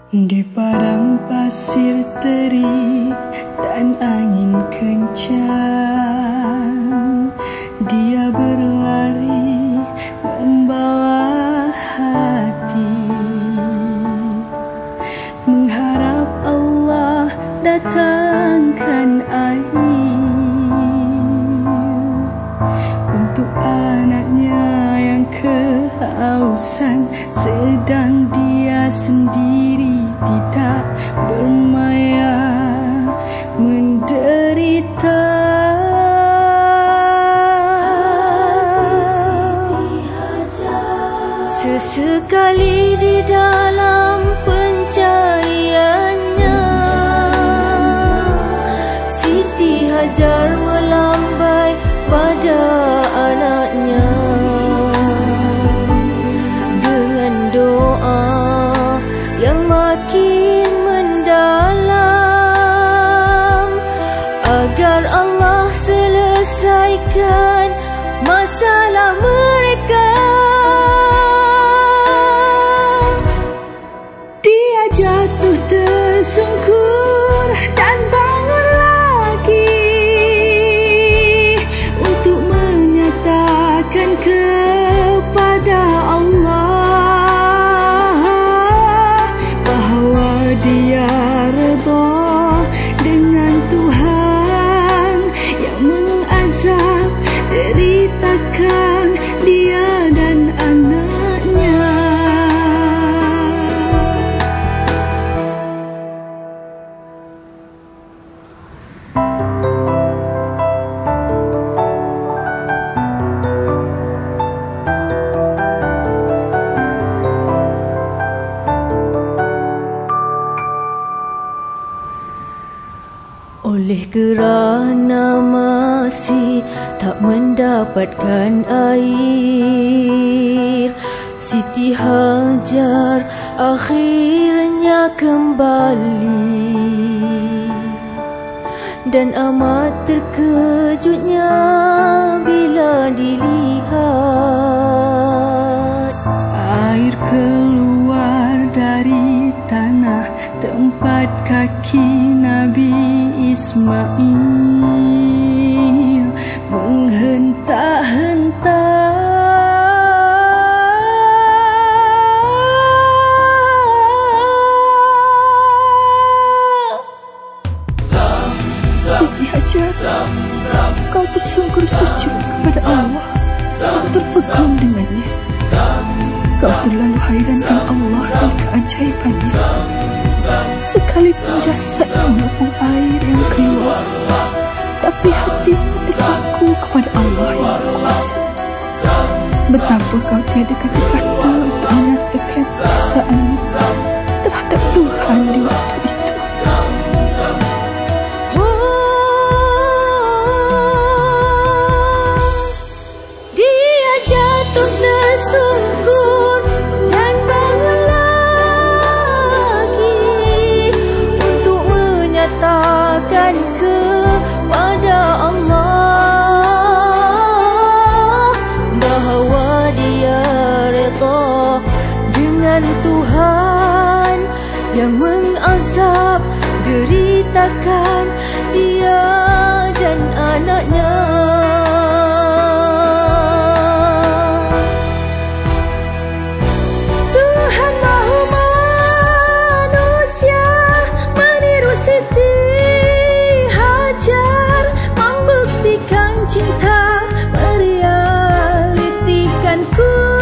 Di padang pasir terik dan angin kencang, dia berlari membawa hati, mengharap Allah datangkan air untuk anaknya yang kehausan, sedang dia sendiri tidak bermaya menderita. Sesekali di dalam pencariannya, Siti Hajar melambai pada anaknya dengan doa yang makin mendalam, agar Allah selesaikan masalah mereka. Dia jatuh tersungkur dan bangun lagi untuk menyatakan kepada Allah bahawa dia redha dengan Tuhan yang mengazab deritakan dia dan anaknya. Oleh kerana masih tak mendapatkan air, Siti Hajar akhirnya kembali, dan amat terkejutnya bila dilihat air keluar dari tanah tempat kaki Nabi Ismail menghentak-hentak. Siti Hajar, kau tersungkur sujud kepada Allah dan terpegun dengannya. Kau terlalu hairankan Allah dan keajaibannya. Sekalipun jasadmu menampung air yang keluar, tapi hatimu terpaku kepada Allah yang berkuasa. Betapa kau tiada kata-kata untuk menyatakan perasaanmu terhadap Tuhan di waktu itu. Dia jatuh tersungkur dan bangun lagi untuk menyatakan kepada Allah bahawa dia redha dengan Tuhan yang mengazab deritakan dia dan anaknya. Tuhan mahu manusia meniru Siti Hajar, membuktikan cinta, merealitikan ku